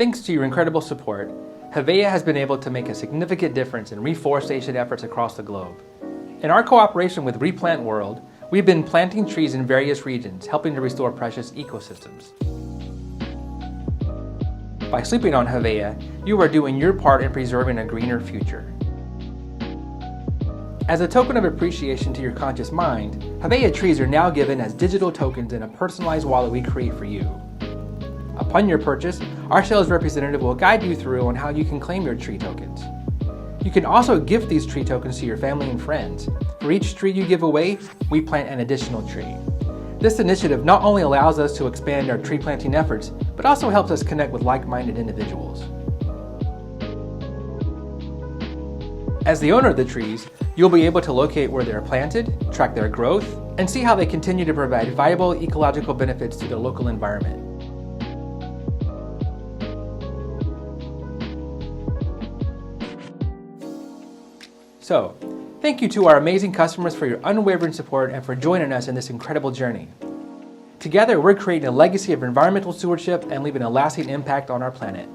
Thanks to your incredible support, Heveya has been able to make a significant difference in reforestation efforts across the globe. In our cooperation with Replant World, we've been planting trees in various regions, helping to restore precious ecosystems. By sleeping on Heveya, you are doing your part in preserving a greener future. As a token of appreciation to your conscious mind, Heveya trees are now given as digital tokens in a personalized wallet we create for you. Upon your purchase, our sales representative will guide you through on how you can claim your tree tokens. You can also gift these tree tokens to your family and friends. For each tree you give away, we plant an additional tree. This initiative not only allows us to expand our tree planting efforts, but also helps us connect with like-minded individuals. As the owner of the trees, you'll be able to locate where they are planted, track their growth, and see how they continue to provide valuable ecological benefits to the local environment. So, thank you to our amazing customers for your unwavering support and for joining us in this incredible journey. Together, we're creating a legacy of environmental stewardship and leaving a lasting impact on our planet.